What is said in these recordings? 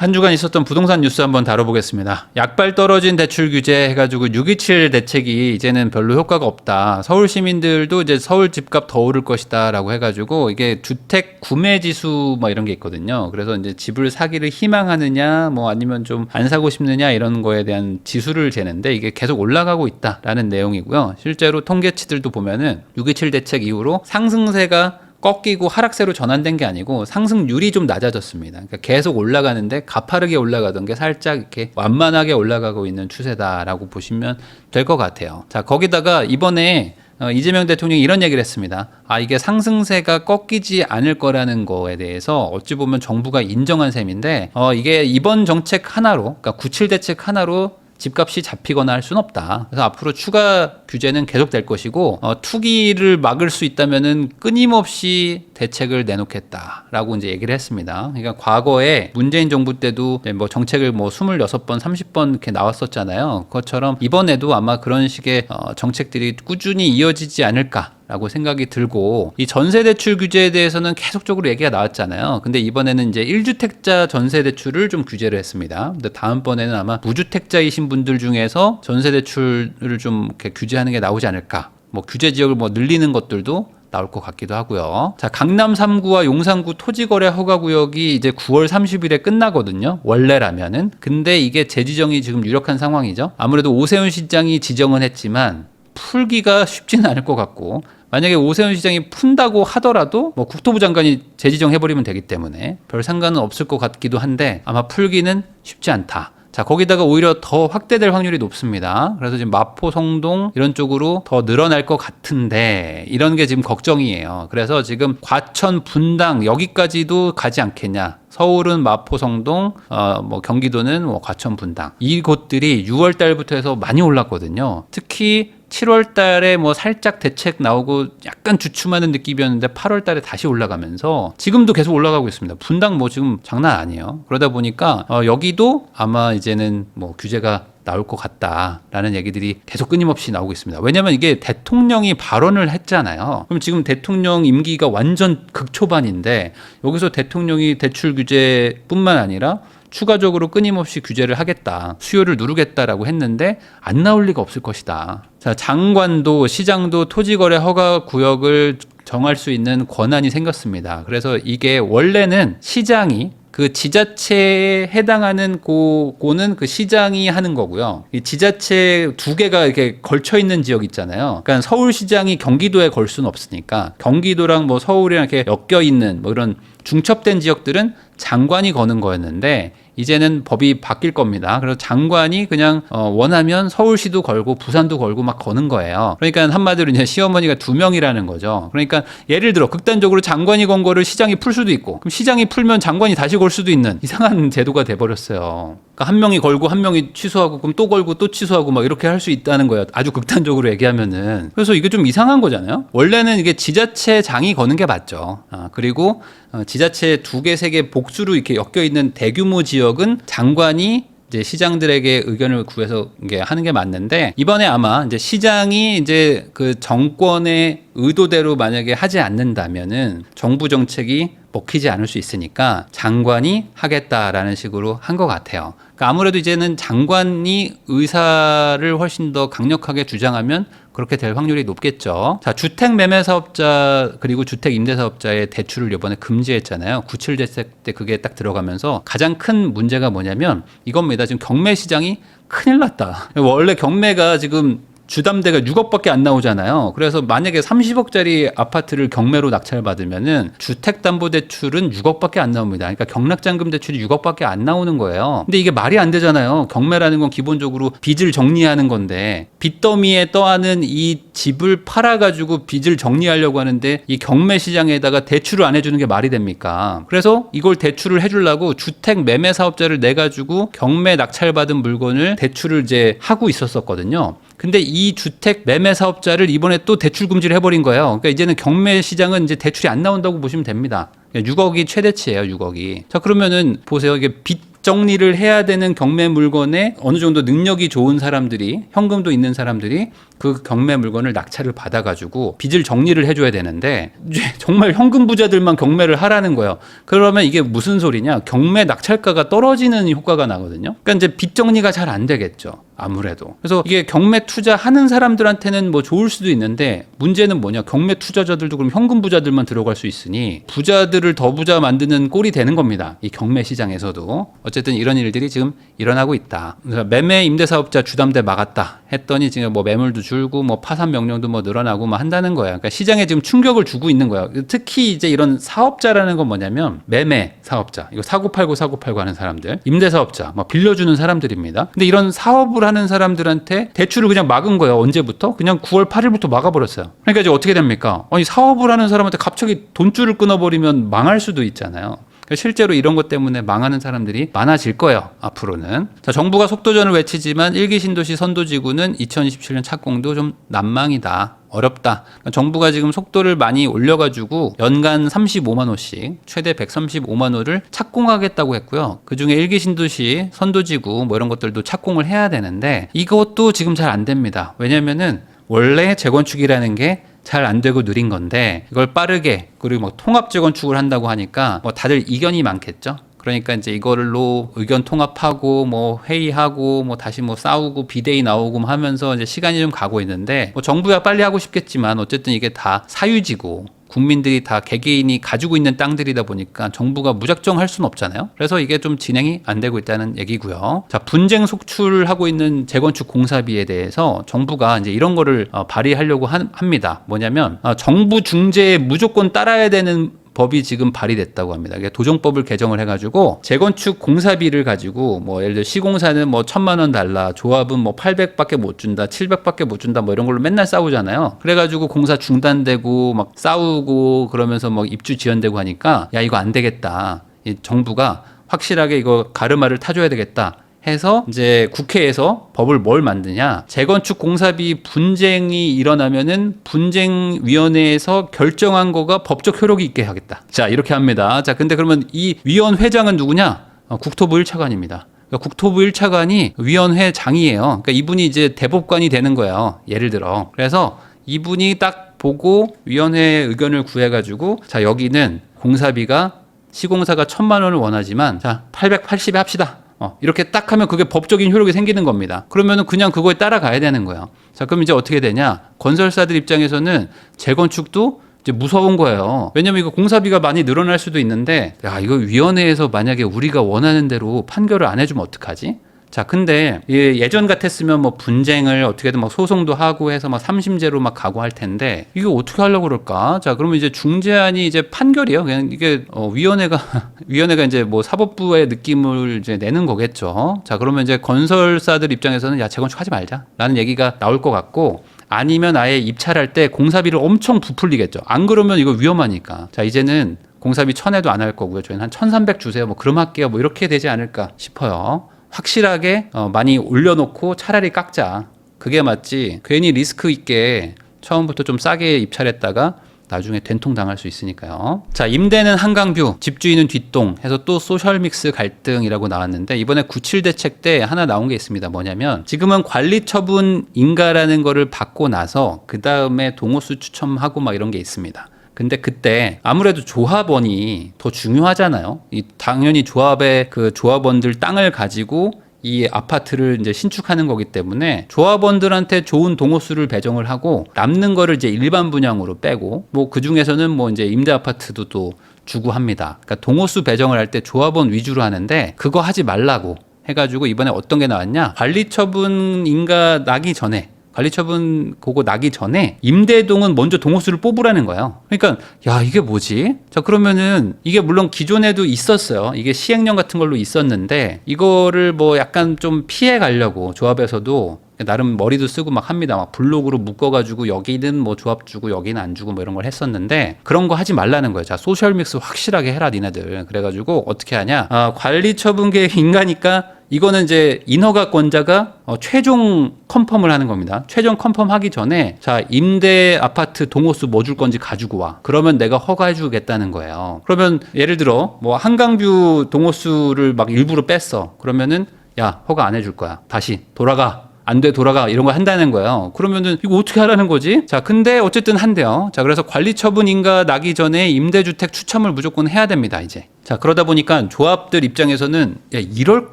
한 주간 있었던 부동산 뉴스 한번 다뤄보겠습니다. 약발 떨어진 대출 규제 해가지고 627 대책이 이제는 별로 효과가 없다. 서울 시민들도 이제 서울 집값 더 오를 것이다라고 해가지고 이게 주택 구매 지수 뭐 이런 게 있거든요. 그래서 이제 집을 사기를 희망하느냐 뭐 아니면 좀 안 사고 싶느냐 이런 거에 대한 지수를 재는데 이게 계속 올라가고 있다라는 내용이고요. 실제로 통계치들도 보면은 627 대책 이후로 상승세가 꺾이고 하락세로 전환된 게 아니고 상승률이 좀 낮아졌습니다. 그러니까 계속 올라가는데 가파르게 올라가던 게 살짝 이렇게 완만하게 올라가고 있는 추세다라고 보시면 될 것 같아요. 자, 거기다가 이번에 이재명 대통령이 이런 얘기를 했습니다. 이게 상승세가 꺾이지 않을 거라는 거에 대해서 어찌 보면 정부가 인정한 셈인데 이게 이번 정책 하나로, 그러니까 97 대책 하나로 집값이 잡히거나 할 수는 없다. 그래서 앞으로 추가 규제는 계속될 것이고 투기를 막을 수 있다면은 끊임없이 대책을 내놓겠다라고 이제 얘기를 했습니다. 그러니까 과거에 문재인 정부 때도 뭐 정책을 뭐 26번, 30번 이렇게 나왔었잖아요. 그것처럼 이번에도 아마 그런 식의 정책들이 꾸준히 이어지지 않을까. 라고 생각이 들고, 이 전세대출 규제에 대해서는 계속적으로 얘기가 나왔잖아요. 근데 이번에는 이제 1주택자 전세대출을 좀 규제를 했습니다. 근데 다음번에는 아마 무주택자이신 분들 중에서 전세대출을 좀 이렇게 규제하는 게 나오지 않을까. 뭐 규제 지역을 뭐 늘리는 것들도 나올 것 같기도 하고요. 자, 강남 3구와 용산구 토지거래 허가구역이 이제 9월 30일에 끝나거든요. 원래라면은. 근데 이게 재지정이 지금 유력한 상황이죠. 아무래도 오세훈 시장이 지정은 했지만 풀기가 쉽지는 않을 것 같고, 만약에 오세훈 시장이 푼다고 하더라도 뭐 국토부 장관이 재지정해버리면 되기 때문에 별 상관은 없을 것 같기도 한데 아마 풀기는 쉽지 않다. 자, 거기다가 오히려 더 확대될 확률이 높습니다. 그래서 지금 마포, 성동 이런 쪽으로 더 늘어날 것 같은데 이런 게 지금 걱정이에요. 그래서 지금 과천, 분당 여기까지도 가지 않겠냐. 서울은 마포, 성동, 뭐 경기도는 뭐 과천, 분당 이곳들이 6월 달부터 해서 많이 올랐거든요. 특히 7월 달에 뭐 살짝 대책 나오고 약간 주춤하는 느낌이었는데 8월 달에 다시 올라가면서 지금도 계속 올라가고 있습니다. 분당 뭐 지금 장난 아니에요. 그러다 보니까 여기도 아마 이제는 뭐 규제가 나올 것 같다라는 얘기들이 계속 끊임없이 나오고 있습니다. 왜냐하면 이게 대통령이 발언을 했잖아요. 그럼 지금 대통령 임기가 완전 극초반인데 여기서 대통령이 대출 규제뿐만 아니라 추가적으로 끊임없이 규제를 하겠다, 수요를 누르겠다라고 했는데 안 나올 리가 없을 것이다. 자, 장관도 시장도 토지거래 허가 구역을 정할 수 있는 권한이 생겼습니다. 그래서 이게 원래는 시장이 그 지자체에 해당하는 고는 그 시장이 하는 거고요. 이 지자체 두 개가 이렇게 걸쳐 있는 지역 있잖아요. 그러니까 서울시장이 경기도에 걸 수는 없으니까 경기도랑 뭐 서울이랑 이렇게 엮여 있는 뭐 이런 중첩된 지역들은 장관이 거는 거였는데 이제는 법이 바뀔 겁니다. 그래서 장관이 그냥 원하면 서울시도 걸고 부산도 걸고 막 거는 거예요. 그러니까 한마디로 이제 시어머니가 2명이라는 거죠. 그러니까 예를 들어 극단적으로 장관이 건 거를 시장이 풀 수도 있고, 그럼 시장이 풀면 장관이 다시 걸 수도 있는 이상한 제도가 돼버렸어요. 그러니까 한 명이 걸고 한 명이 취소하고 그럼 또 걸고 또 취소하고 막 이렇게 할 수 있다는 거예요. 아주 극단적으로 얘기하면은. 그래서 이게 좀 이상한 거잖아요. 원래는 이게 지자체장이 거는 게 맞죠. 그리고 지자체 2개, 3개 복수로 이렇게 엮여 있는 대규모 지역은 장관이 이제 시장들에게 의견을 구해서 이게 하는 게 맞는데, 이번에 아마 이제 시장이 이제 그 정권의 의도대로 만약에 하지 않는다면은 정부 정책이 먹히지 않을 수 있으니까 장관이 하겠다라는 식으로 한 것 같아요. 그러니까 아무래도 이제는 장관이 의사를 훨씬 더 강력하게 주장하면 그렇게 될 확률이 높겠죠. 자, 주택 매매 사업자 그리고 주택 임대 사업자의 대출을 이번에 금지했잖아요. 97 대책 때 그게 딱 들어가면서 가장 큰 문제가 뭐냐면 이겁니다. 지금 경매 시장이 큰일 났다. 원래 경매가 지금 주담대가 6억밖에 안 나오잖아요. 그래서 만약에 30억짜리 아파트를 경매로 낙찰받으면은 주택담보대출은 6억밖에 안 나옵니다. 그러니까 경락잔금 대출이 6억밖에 안 나오는 거예요. 근데 이게 말이 안 되잖아요. 경매라는 건 기본적으로 빚을 정리하는 건데 빚더미에 떠하는 이 집을 팔아가지고 빚을 정리하려고 하는데 이 경매 시장에다가 대출을 안 해주는 게 말이 됩니까? 그래서 이걸 대출을 해주려고 주택 매매 사업자를 내가지고 경매 낙찰받은 물건을 대출을 이제 하고 있었거든요. 근데 이 주택 매매 사업자를 이번에 또 대출 금지를 해버린 거예요. 그러니까 이제는 경매 시장은 이제 대출이 안 나온다고 보시면 됩니다. 6억이 최대치예요, 6억이. 자, 그러면은 보세요. 이게 빚 빚정리를 해야 되는 경매 물건에 어느 정도 능력이 좋은 사람들이, 현금도 있는 사람들이 그 경매 물건을 낙찰을 받아가지고 빚을 정리를 해줘야 되는데 이제 정말 현금 부자들만 경매를 하라는 거예요. 그러면 이게 무슨 소리냐? 경매 낙찰가가 떨어지는 효과가 나거든요. 그러니까 이제 빚 정리가 잘 안 되겠죠. 아무래도. 그래서 이게 경매 투자하는 사람들한테는 뭐 좋을 수도 있는데 문제는 뭐냐? 경매 투자자들도 그럼 현금 부자들만 들어갈 수 있으니 부자들을 더 부자 만드는 꼴이 되는 겁니다. 이 경매 시장에서도. 어쨌든 이런 일들이 지금 일어나고 있다. 그래서 매매 임대사업자 주담대 막았다 했더니 지금 뭐 매물도 줄고 뭐 파산 명령도 뭐 늘어나고 뭐 한다는 거야. 그러니까 시장에 지금 충격을 주고 있는 거야. 특히 이제 이런 사업자라는 건 뭐냐면 매매 사업자, 이거 사고 팔고 하는 사람들, 임대사업자, 뭐 빌려주는 사람들입니다. 근데 이런 사업을 하는 사람들한테 대출을 그냥 막은 거예요. 언제부터? 그냥 9월 8일부터 막아버렸어요. 그러니까 이제 어떻게 됩니까? 아니, 사업을 하는 사람한테 갑자기 돈줄을 끊어버리면 망할 수도 있잖아요. 실제로 이런 것 때문에 망하는 사람들이 많아질 거예요. 앞으로는. 자, 정부가 속도전을 외치지만 일기 신도시 선도지구는 2027년 착공도 좀 난망이다. 어렵다. 그러니까 정부가 지금 속도를 많이 올려가지고 연간 35만 호씩 최대 135만 호를 착공하겠다고 했고요. 그중에 일기 신도시 선도지구 뭐 이런 것들도 착공을 해야 되는데 이것도 지금 잘 안 됩니다. 왜냐면은 원래 재건축이라는 게 잘 안 되고 느린 건데 이걸 빠르게 그리고 뭐 통합 재건축을 한다고 하니까 뭐 다들 이견이 많겠죠. 그러니까 이제 이걸로 의견 통합하고 뭐 회의하고 뭐 다시 뭐 싸우고 비대위 나오고 하면서 이제 시간이 좀 가고 있는데 뭐 정부야 빨리 하고 싶겠지만 어쨌든 이게 다 사유지고 국민들이 다 개개인이 가지고 있는 땅들이다 보니까 정부가 무작정 할 수는 없잖아요. 그래서 이게 좀 진행이 안 되고 있다는 얘기고요. 자, 분쟁 속출하고 있는 재건축 공사비에 대해서 정부가 이제 이런 거를 발의하려고 합니다. 뭐냐면 정부 중재에 무조건 따라야 되는 법이 지금 발의됐다고 합니다. 도정법을 개정을 해가지고 재건축 공사비를 가지고 뭐 예를 들어 시공사는 뭐 1,000만 원 달라, 조합은 뭐 800밖에 못 준다, 700밖에 못 준다, 뭐 이런 걸로 맨날 싸우잖아요. 그래가지고 공사 중단되고 막 싸우고 그러면서 뭐 입주 지연되고 하니까 야 이거 안 되겠다. 이 정부가 확실하게 이거 가르마를 타줘야 되겠다. 해서 이제 국회에서 법을 뭘 만드냐? 재건축 공사비 분쟁이 일어나면은 분쟁위원회에서 결정한 거가 법적 효력이 있게 하겠다. 자, 이렇게 합니다. 자, 근데 그러면 이 위원회장은 누구냐? 국토부 1차관입니다. 그러니까 국토부 1차관이 위원회장이에요. 그러니까 이분이 이제 대법관이 되는 거예요. 예를 들어. 그래서 이분이 딱 보고 위원회 의견을 구해가지고 자, 여기는 공사비가 시공사가 1,000만 원을 원하지만 자, 880에 합시다. 이렇게 딱 하면 그게 법적인 효력이 생기는 겁니다. 그러면은 그냥 그거에 따라가야 되는 거예요. 자, 그럼 이제 어떻게 되냐? 건설사들 입장에서는 재건축도 이제 무서운 거예요. 왜냐면 이거 공사비가 많이 늘어날 수도 있는데, 야, 이거 위원회에서 만약에 우리가 원하는 대로 판결을 안 해주면 어떡하지? 자, 근데 예전 같았으면 뭐 분쟁을 어떻게든 막 소송도 하고 해서 막 3심제로 막 가고 할 텐데 이거 어떻게 하려고 그럴까? 자, 그러면 이제 중재안이 이제 판결이에요. 그냥 이게 위원회가 이제 뭐 사법부의 느낌을 이제 내는 거겠죠. 자, 그러면 이제 건설사들 입장에서는 야, 재건축하지 말자라는 얘기가 나올 것 같고, 아니면 아예 입찰할 때 공사비를 엄청 부풀리겠죠. 안 그러면 이거 위험하니까. 자, 이제는 공사비 1,000에도 안 할 거고요. 저희는 한 1,300 주세요. 뭐 그럼 할게요. 뭐 이렇게 되지 않을까 싶어요. 확실하게 많이 올려놓고 차라리 깎자. 그게 맞지. 괜히 리스크 있게 처음부터 좀 싸게 입찰했다가 나중에 된통 당할 수 있으니까요. 자, 임대는 한강뷰, 집주인은 뒷동 해서 또 소셜믹스 갈등이라고 나왔는데 이번에 97 대책 때 하나 나온 게 있습니다. 뭐냐면 지금은 관리처분 인가라는 거를 받고 나서 그 다음에 동호수 추첨하고 막 이런 게 있습니다. 근데 그때 아무래도 조합원이 더 중요하잖아요. 당연히 조합의 그 조합원들 땅을 가지고 이 아파트를 이제 신축하는 거기 때문에 조합원들한테 좋은 동호수를 배정을 하고 남는 거를 이제 일반 분양으로 빼고 뭐 그 중에서는 뭐 이제 임대 아파트도 또 주고 합니다. 그러니까 동호수 배정을 할 때 조합원 위주로 하는데 그거 하지 말라고 해가지고 이번에 어떤 게 나왔냐? 관리처분 인가 나기 전에 관리처분 그거 나기 전에 임대동은 먼저 동호수를 뽑으라는 거예요. 그러니까 야, 이게 뭐지? 자, 그러면은 이게 물론 기존에도 있었어요. 이게 시행령 같은 걸로 있었는데 이거를 뭐 약간 좀 피해 가려고 조합에서도 나름 머리도 쓰고 막 합니다. 막 블록으로 묶어가지고 여기는 뭐 조합 주고 여기는 안 주고 뭐 이런 걸 했었는데 그런 거 하지 말라는 거예요. 자, 소셜 믹스 확실하게 해라 니네들. 그래가지고 어떻게 하냐? 관리처분 계획 인가니까 이거는 이제 인허가권자가 최종 컨펌을 하는 겁니다. 최종 컨펌하기 전에 자 임대 아파트 동호수 뭐 줄 건지 가지고 와. 그러면 내가 허가해 주겠다는 거예요. 그러면 예를 들어 뭐 한강뷰 동호수를 막 일부러 뺐어. 그러면은 야 허가 안 해줄 거야. 다시 돌아가. 안 돼 돌아가 이런 거 한다는 거예요. 그러면은 이거 어떻게 하라는 거지? 자 근데 어쨌든 한대요. 자 그래서 관리처분 인가 나기 전에 임대주택 추첨을 무조건 해야 됩니다 이제. 자 그러다 보니까 조합들 입장에서는 야 이럴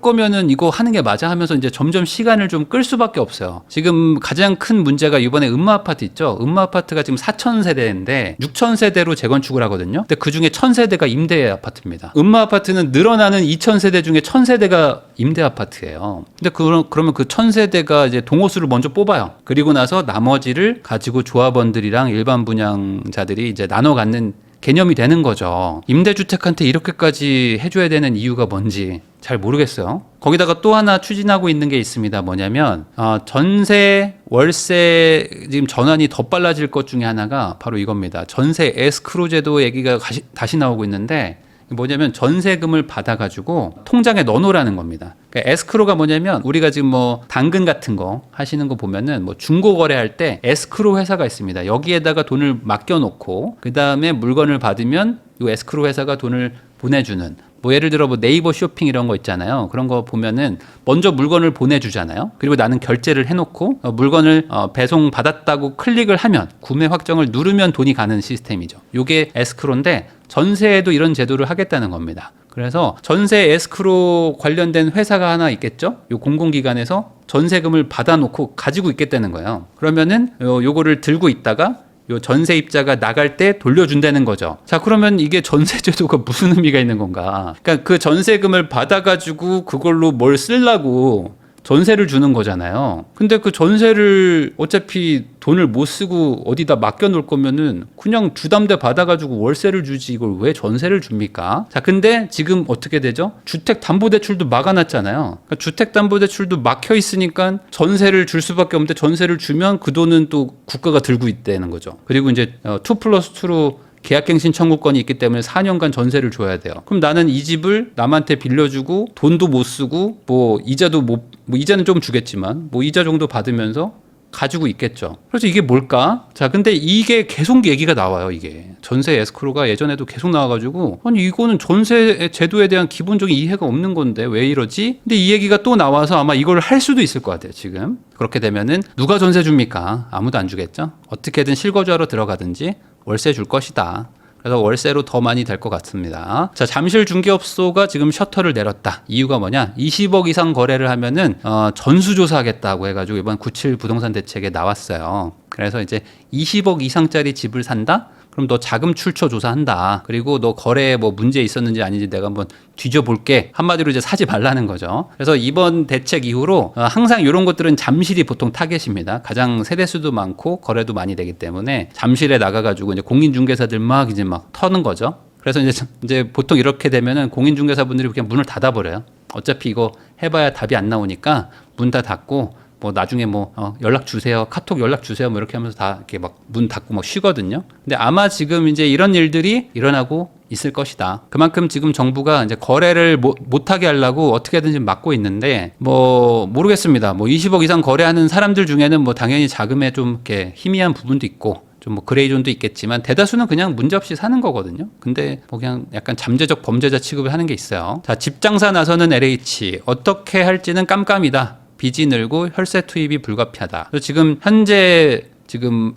거면은 이거 하는 게 맞아 하면서 이제 점점 시간을 좀 끌 수밖에 없어요. 지금 가장 큰 문제가 이번에 음마아파트 있죠. 음마아파트가 지금 4,000세대인데 6,000세대로 재건축을 하거든요. 근데 그중에 1,000세대가 임대 아파트입니다. 음마아파트는 늘어나는 2,000세대 중에 1,000세대가 임대 아파트예요. 근데 그러면 그 1,000세대가 이제 동호수를 먼저 뽑아요. 그리고 나서 나머지를 가지고 조합원들이랑 일반 분양자들이 이제 나눠 갖는 개념이 되는 거죠. 임대주택한테 이렇게까지 해줘야 되는 이유가 뭔지 잘 모르겠어요. 거기다가 또 하나 추진하고 있는 게 있습니다. 뭐냐면 전세, 월세 지금 전환이 더 빨라질 것 중에 하나가 바로 이겁니다. 전세 에스크로 제도 얘기가 다시 나오고 있는데 뭐냐면 전세금을 받아가지고 통장에 넣어놓으라는 겁니다. 그러니까 에스크로가 뭐냐면 우리가 지금 뭐 당근 같은 거 하시는 거 보면은 뭐 중고 거래할 때 에스크로 회사가 있습니다. 여기에다가 돈을 맡겨놓고 그 다음에 물건을 받으면 이 에스크로 회사가 돈을 보내주는 뭐 예를 들어 뭐 네이버 쇼핑 이런 거 있잖아요. 그런 거 보면은 먼저 물건을 보내주잖아요. 그리고 나는 결제를 해놓고 물건을 배송 받았다고 클릭을 하면 구매 확정을 누르면 돈이 가는 시스템이죠. 요게 에스크로인데 전세에도 이런 제도를 하겠다는 겁니다. 그래서 전세 에스크로 관련된 회사가 하나 있겠죠. 요 공공기관에서 전세금을 받아놓고 가지고 있겠다는 거예요. 그러면은 요거를 들고 있다가 요 전세입자가 나갈 때 돌려준다는 거죠. 자 그러면 이게 전세제도가 무슨 의미가 있는 건가? 그러니까 그 전세금을 받아가지고 그걸로 뭘 쓰려고 전세를 주는 거잖아요. 근데 그 전세를 어차피 돈을 못 쓰고 어디다 맡겨놓을 거면은 그냥 주담대 받아가지고 월세를 주지 이걸 왜 전세를 줍니까? 자 근데 지금 어떻게 되죠? 주택담보대출도 막아놨잖아요. 그러니까 주택담보대출도 막혀 있으니까 전세를 줄 수밖에 없는데 전세를 주면 그 돈은 또 국가가 들고 있다는 거죠. 그리고 이제 2+2로 계약갱신 청구권이 있기 때문에 4년간 전세를 줘야 돼요. 그럼 나는 이 집을 남한테 빌려주고 돈도 못 쓰고 뭐 이자도 뭐 이자는 좀 주겠지만 뭐 이자 정도 받으면서 가지고 있겠죠. 그래서 이게 뭘까? 자, 근데 이게 계속 얘기가 나와요. 이게 전세 에스크로가 예전에도 계속 나와가지고 아니 이거는 전세 제도에 대한 기본적인 이해가 없는 건데 왜 이러지? 근데 이 얘기가 또 나와서 아마 이걸 할 수도 있을 것 같아요. 지금 그렇게 되면은 누가 전세 줍니까? 아무도 안 주겠죠. 어떻게든 실거주하러 들어가든지 월세 줄 것이다. 그래서 월세로 더 많이 될 것 같습니다. 자, 잠실 중개업소가 지금 셔터를 내렸다. 이유가 뭐냐? 20억 이상 거래를 하면은 전수조사하겠다고 해가지고 이번 97 부동산 대책에 나왔어요. 그래서 이제 20억 이상짜리 집을 산다? 그럼 너 자금 출처 조사한다. 그리고 너 거래에 뭐 문제 있었는지 아닌지 내가 한번 뒤져볼게. 한마디로 이제 사지 말라는 거죠. 그래서 이번 대책 이후로 항상 이런 것들은 잠실이 보통 타겟입니다. 가장 세대수도 많고 거래도 많이 되기 때문에 잠실에 나가가지고 이제 공인중개사들 막 터는 거죠. 그래서 이제 보통 이렇게 되면은 공인중개사분들이 그냥 문을 닫아버려요. 어차피 이거 해봐야 답이 안 나오니까 문 다 닫고 뭐 나중에 뭐 연락 주세요, 카톡 연락 주세요, 뭐 이렇게 하면서 다 이렇게 막 문 닫고 막 쉬거든요. 근데 아마 지금 이제 이런 일들이 일어나고 있을 것이다. 그만큼 지금 정부가 이제 거래를 못하게 하려고 어떻게든지 막고 있는데 뭐 모르겠습니다. 뭐 20억 이상 거래하는 사람들 중에는 뭐 당연히 자금에 좀 이렇게 희미한 부분도 있고 좀 뭐 그레이존도 있겠지만 대다수는 그냥 문제없이 사는 거거든요. 근데 뭐 그냥 약간 잠재적 범죄자 취급을 하는 게 있어요. 자, 집 장사 나서는 LH 어떻게 할지는 깜깜이다. 빚이 늘고 혈세 투입이 불가피하다. 그래서 지금 현재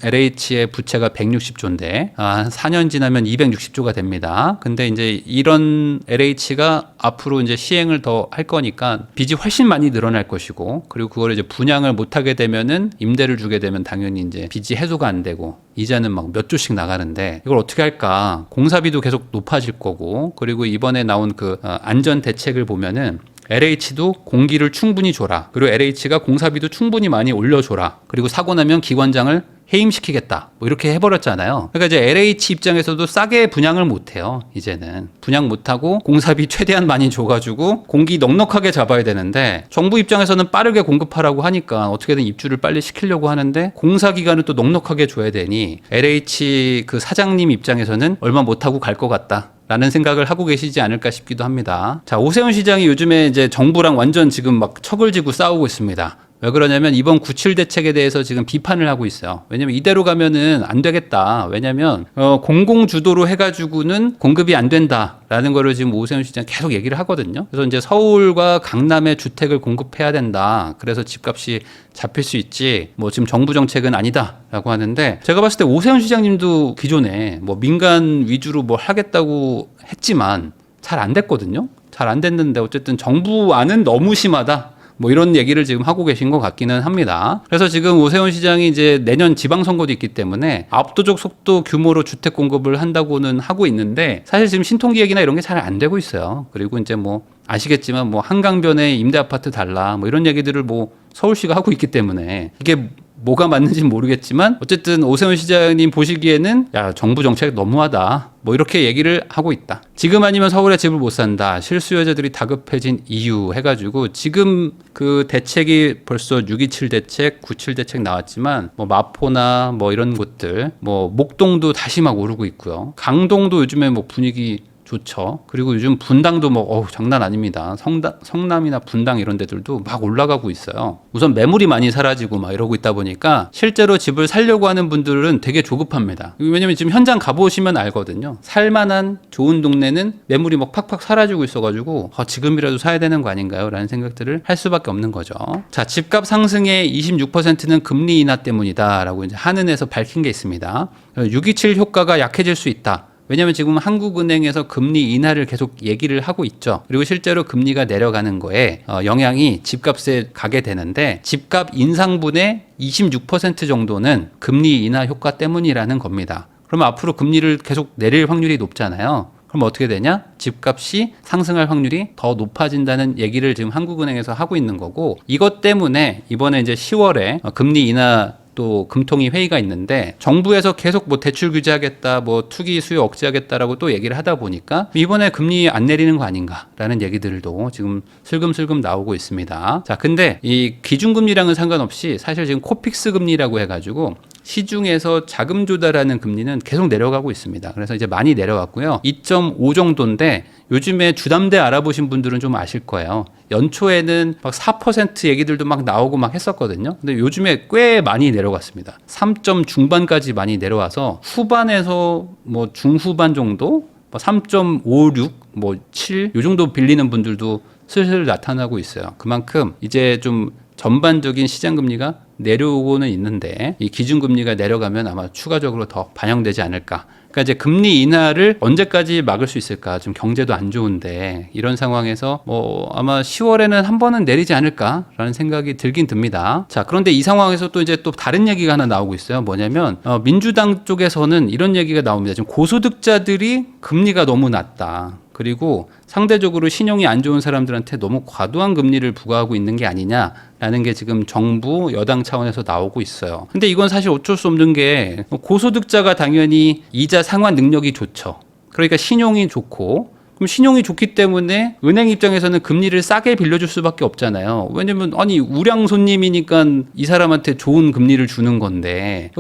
LH의 부채가 160조인데 한 4년 지나면 260조가 됩니다. 근데 이제 이런 LH가 앞으로 이제 시행을 더 할 거니까 빚이 훨씬 많이 늘어날 것이고 그리고 그걸 이제 분양을 못 하게 되면은 임대를 주게 되면 당연히 이제 빚이 해소가 안 되고 이자는 막 몇 조씩 나가는데 이걸 어떻게 할까? 공사비도 계속 높아질 거고 그리고 이번에 나온 그 안전 대책을 보면은 LH도 공기를 충분히 줘라. 그리고 LH가 공사비도 충분히 많이 올려줘라. 그리고 사고 나면 기관장을 해임시키겠다. 뭐 이렇게 해버렸잖아요. 그러니까 이제 LH 입장에서도 싸게 분양을 못해요. 이제는 분양 못하고 공사비 최대한 많이 줘가지고 공기 넉넉하게 잡아야 되는데 정부 입장에서는 빠르게 공급하라고 하니까 어떻게든 입주를 빨리 시키려고 하는데 공사 기간을 또 넉넉하게 줘야 되니 LH 그 사장님 입장에서는 얼마 못하고 갈 것 같다. 라는 생각을 하고 계시지 않을까 싶기도 합니다. 자, 오세훈 시장이 요즘에 이제 정부랑 완전 지금 막 척을 지고 싸우고 있습니다. 왜 그러냐면 이번 97 대책에 대해서 지금 비판을 하고 있어요. 왜냐면 이대로 가면은 안 되겠다. 왜냐면 공공 주도로 해가지고는 공급이 안 된다라는 거를 지금 오세훈 시장 계속 얘기를 하거든요. 그래서 이제 서울과 강남에 주택을 공급해야 된다. 그래서 집값이 잡힐 수 있지. 뭐 지금 정부 정책은 아니다라고 하는데 제가 봤을 때 오세훈 시장님도 기존에 뭐 민간 위주로 뭐 하겠다고 했지만 잘 안 됐거든요. 잘 안 됐는데 어쨌든 정부안은 너무 심하다. 뭐 이런 얘기를 지금 하고 계신 것 같기는 합니다. 그래서 지금 오세훈 시장이 이제 내년 지방선거도 있기 때문에 압도적 속도 규모로 주택 공급을 한다고는 하고 있는데 사실 지금 신통기획이나 이런 게 잘 안 되고 있어요. 그리고 이제 뭐 아시겠지만 뭐 한강변에 임대 아파트 달라 뭐 이런 얘기들을 뭐 서울시가 하고 있기 때문에 이게 뭐가 맞는지는 모르겠지만 어쨌든 오세훈 시장님 보시기에는 야 정부 정책 너무하다 뭐 이렇게 얘기를 하고 있다. 지금 아니면 서울에 집을 못 산다. 실수요자들이 다급해진 이유 해가지고 지금 그 대책이 벌써 6.27 대책, 9.7 대책 나왔지만 뭐 마포나 뭐 이런 곳들 뭐 목동도 다시 막 오르고 있고요. 강동도 요즘에 뭐 분위기 좋죠. 그리고 요즘 분당도 뭐 장난 아닙니다. 성남이나 분당 이런 데들도 막 올라가고 있어요. 우선 매물이 많이 사라지고 막 이러고 있다 보니까 실제로 집을 살려고 하는 분들은 되게 조급합니다. 왜냐면 지금 현장 가보시면 알거든요. 살만한 좋은 동네는 매물이 막 팍팍 사라지고 있어가지고 지금이라도 사야 되는 거 아닌가요? 라는 생각들을 할 수밖에 없는 거죠. 자, 집값 상승의 26%는 금리 인하 때문이다 라고 이제 한은에서 밝힌 게 있습니다. 6.27 효과가 약해질 수 있다. 왜냐하면 지금 한국은행에서 금리 인하를 계속 얘기를 하고 있죠. 그리고 실제로 금리가 내려가는 거에 영향이 집값에 가게 되는데 집값 인상분의 26% 정도는 금리 인하 효과 때문이라는 겁니다. 그러면 앞으로 금리를 계속 내릴 확률이 높잖아요. 그럼 어떻게 되냐? 집값이 상승할 확률이 더 높아진다는 얘기를 지금 한국은행에서 하고 있는 거고 이것 때문에 이번에 이제 10월에 금리 인하 또 금통위 회의가 있는데 정부에서 계속 뭐 대출 규제하겠다, 뭐 투기 수요 억제하겠다라고 또 얘기를 하다 보니까 이번에 금리 안 내리는 거 아닌가라는 얘기들도 지금 슬금슬금 나오고 있습니다. 자, 근데 이 기준금리랑은 상관없이 사실 지금 코픽스 금리라고 해가지고 시중에서 자금 조달하는 금리는 계속 내려가고 있습니다. 그래서 이제 많이 내려갔고요. 2.5 정도인데 요즘에 주담대 알아보신 분들은 좀 아실 거예요. 연초에는 막 4% 얘기들도 막 나오고 막 했었거든요. 근데 요즘에 꽤 많이 내려갔습니다. 3점 중반까지 많이 내려와서 후반에서 뭐 중후반 정도 3.56, 뭐 7, 요 정도 빌리는 분들도 슬슬 나타나고 있어요. 그만큼 이제 좀 전반적인 시장 금리가 내려오고는 있는데 이 기준금리가 내려가면 아마 추가적으로 더 반영되지 않을까. 그러니까 이제 금리 인하를 언제까지 막을 수 있을까? 좀 경제도 안 좋은데 이런 상황에서 뭐 아마 10월에는 한 번은 내리지 않을까라는 생각이 들긴 듭니다. 자, 그런데 이 상황에서 또 이제 또 다른 얘기가 하나 나오고 있어요. 뭐냐면 민주당 쪽에서는 이런 얘기가 나옵니다. 지금 고소득자들이 금리가 너무 낮다. 그리고 상대적으로 신용이 안 좋은 사람들한테 너무 과도한 금리를 부과하고 있는 게 아니냐라는 게 지금 정부 여당 차원에서 나오고 있어요. 근데 이건 사실 어쩔 수 없는 게 고소득자가 당연히 이자 상환 능력이 좋죠. 그러니까 신용이 좋고 그럼 신용이 좋기 때문에 은행 입장에서는 금리를 싸게 빌려줄 수밖에 없잖아요. 왜냐면 아니 우량 손님이니까 이 사람한테 좋은 금리를 주는 건데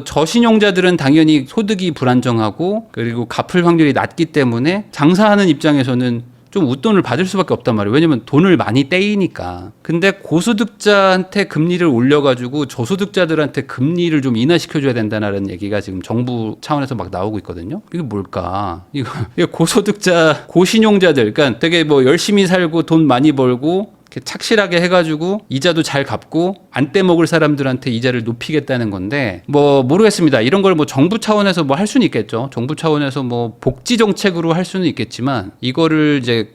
저신용자들은 당연히 소득이 불안정하고 그리고 갚을 확률이 낮기 때문에 장사하는 입장에서는 좀 웃돈을 받을 수밖에 없단 말이에요. 왜냐면 돈을 많이 떼이니까. 근데 고소득자한테 금리를 올려가지고 저소득자들한테 금리를 좀 인하시켜줘야 된다는 얘기가 지금 정부 차원에서 막 나오고 있거든요. 이게 뭘까? 이거 고소득자, 고신용자들, 그러니까 되게 뭐 열심히 살고 돈 많이 벌고 착실하게 해가지고 이자도 잘 갚고 안 떼먹을 사람들한테 이자를 높이겠다는 건데 뭐 모르겠습니다. 이런 걸 뭐 정부 차원에서 뭐 할 수는 있겠죠. 정부 차원에서 뭐 복지 정책으로 할 수는 있겠지만 이거를 이제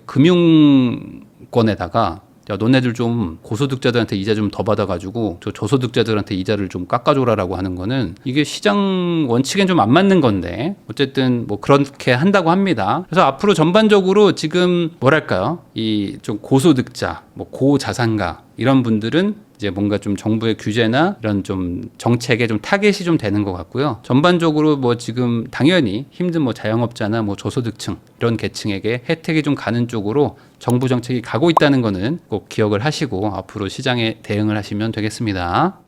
금융권에다가 야, 너네들 좀 고소득자들한테 이자 좀 더 받아가지고 저소득자들한테 이자를 좀 깎아줘라라고 하는 거는 이게 시장 원칙엔 좀 안 맞는 건데 어쨌든 뭐 그렇게 한다고 합니다. 그래서 앞으로 전반적으로 지금 뭐랄까요? 이 좀 고소득자, 뭐 고자산가 이런 분들은 이제 뭔가 좀 정부의 규제나 이런 좀 정책에 좀 타겟이 좀 되는 것 같고요. 전반적으로 뭐 지금 당연히 힘든 뭐 자영업자나 뭐 저소득층 이런 계층에게 혜택이 좀 가는 쪽으로 정부 정책이 가고 있다는 거는 꼭 기억을 하시고 앞으로 시장에 대응을 하시면 되겠습니다.